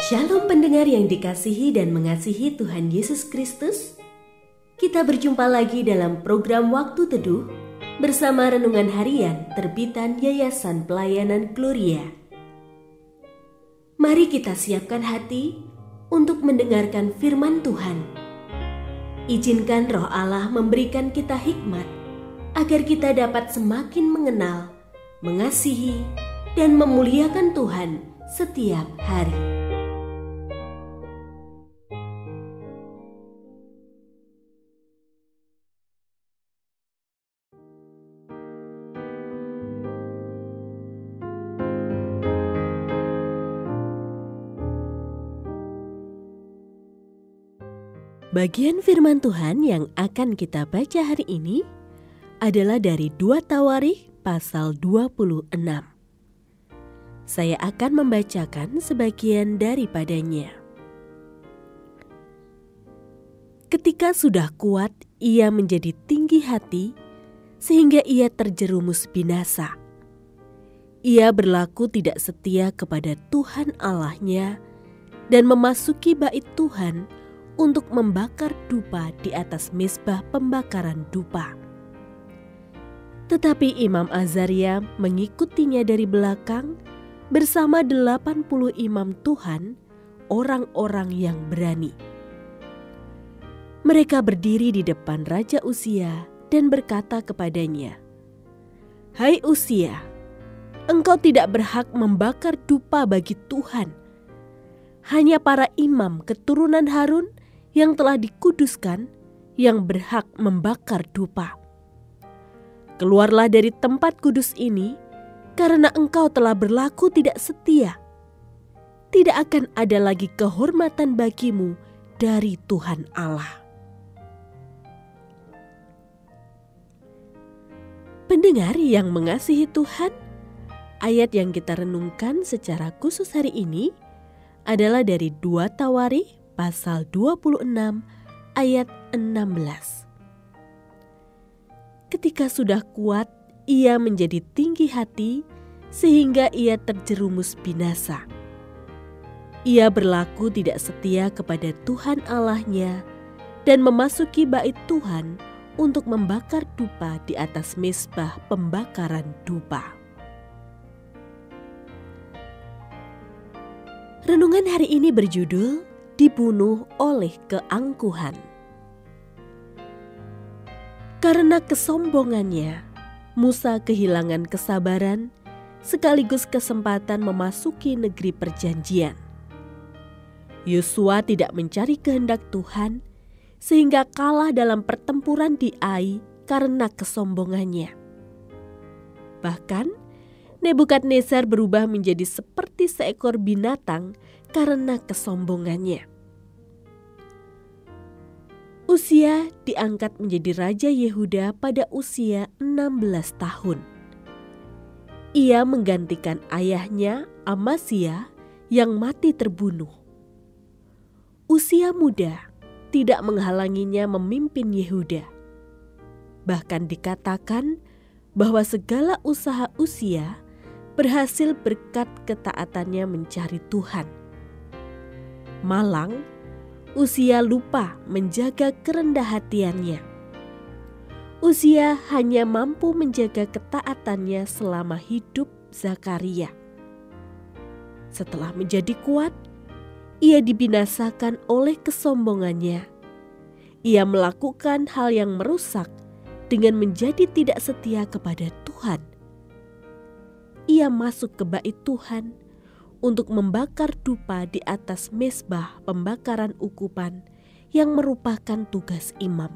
Shalom pendengar yang dikasihi dan mengasihi Tuhan Yesus Kristus. Kita berjumpa lagi dalam program Waktu Teduh bersama Renungan Harian terbitan Yayasan Pelayanan Gloria. Mari kita siapkan hati untuk mendengarkan firman Tuhan. Izinkan Roh Allah memberikan kita hikmat agar kita dapat semakin mengenal, mengasihi, dan memuliakan Tuhan setiap hari. Bagian firman Tuhan yang akan kita baca hari ini adalah dari 2 Tawarikh pasal 26. Saya akan membacakan sebagian daripadanya. Ketika sudah kuat, ia menjadi tinggi hati sehingga ia terjerumus binasa. Ia berlaku tidak setia kepada Tuhan Allahnya dan memasuki bait Tuhan untuk membakar dupa di atas mezbah pembakaran dupa. Tetapi Imam Azaria mengikutinya dari belakang bersama 80 imam Tuhan, orang-orang yang berani. Mereka berdiri di depan Raja Uzia dan berkata kepadanya, "Hai Uzia, engkau tidak berhak membakar dupa bagi Tuhan. Hanya para imam keturunan Harun yang telah dikuduskan yang berhak membakar dupa. Keluarlah dari tempat kudus ini, karena engkau telah berlaku tidak setia. Tidak akan ada lagi kehormatan bagimu dari Tuhan Allah." Pendengar yang mengasihi Tuhan, ayat yang kita renungkan secara khusus hari ini adalah dari 2 Tawarikh pasal 26 ayat 16. Ketika sudah kuat, ia menjadi tinggi hati sehingga ia terjerumus binasa. Ia berlaku tidak setia kepada Tuhan Allahnya dan memasuki bait Tuhan untuk membakar dupa di atas mezbah pembakaran dupa. Renungan hari ini berjudul Dibunuh oleh keangkuhan. Karena kesombongannya, Musa kehilangan kesabaran sekaligus kesempatan memasuki negeri perjanjian. Yosua tidak mencari kehendak Tuhan sehingga kalah dalam pertempuran di Ai karena kesombongannya. Bahkan Nebukadnezar berubah menjadi seperti seekor binatang karena kesombongannya. Uzia diangkat menjadi Raja Yehuda pada usia 16 tahun. Ia menggantikan ayahnya Amasya yang mati terbunuh. Usia muda tidak menghalanginya memimpin Yehuda. Bahkan dikatakan bahwa segala usaha Uzia berhasil berkat ketaatannya mencari Tuhan. Malang, Uzia lupa menjaga kerendah hatiannya. Uzia hanya mampu menjaga ketaatannya selama hidup Zakaria. Setelah menjadi kuat, ia dibinasakan oleh kesombongannya. Ia melakukan hal yang merusak dengan menjadi tidak setia kepada Tuhan. Ia masuk ke bait Tuhan untuk membakar dupa di atas mezbah pembakaran ukupan yang merupakan tugas imam.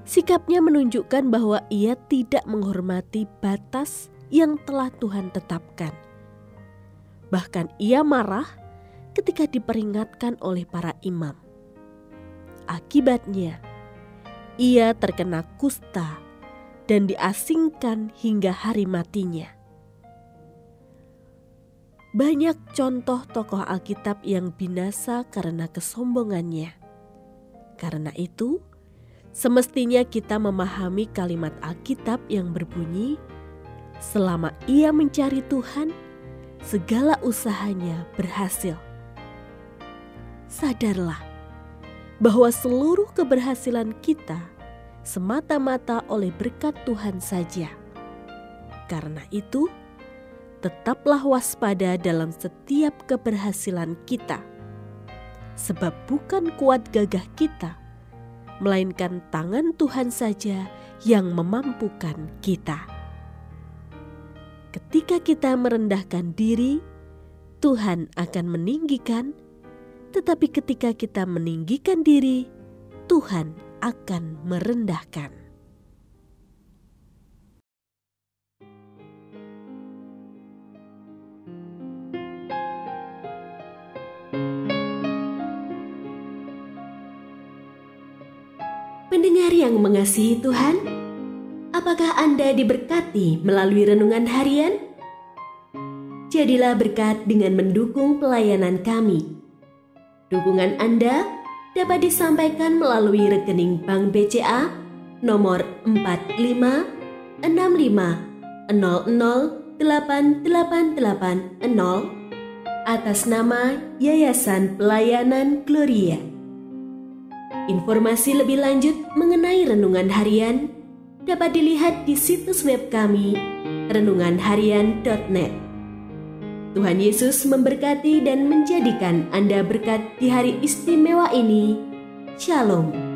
Sikapnya menunjukkan bahwa ia tidak menghormati batas yang telah Tuhan tetapkan. Bahkan ia marah ketika diperingatkan oleh para imam. Akibatnya, ia terkena kusta dan diasingkan hingga hari matinya. Banyak contoh tokoh Alkitab yang binasa karena kesombongannya. Karena itu, semestinya kita memahami kalimat Alkitab yang berbunyi, "Selama ia mencari Tuhan, segala usahanya berhasil. Sadarlah bahwa seluruh keberhasilan kita semata-mata oleh berkat Tuhan saja. Karena itu, tetaplah waspada dalam setiap keberhasilan kita. Sebab bukan kuat gagah kita, melainkan tangan Tuhan saja yang memampukan kita. Ketika kita merendahkan diri, Tuhan akan meninggikan, tetapi ketika kita meninggikan diri, Tuhan akan merendahkan. Pendengar yang mengasihi Tuhan, apakah Anda diberkati melalui renungan harian? Jadilah berkat dengan mendukung pelayanan kami. Dukungan Anda dapat disampaikan melalui rekening Bank BCA nomor 4565008880 atas nama Yayasan Pelayanan Gloria. Informasi lebih lanjut mengenai renungan harian dapat dilihat di situs web kami renunganharian.net. Tuhan Yesus memberkati dan menjadikan Anda berkat di hari istimewa ini. Shalom.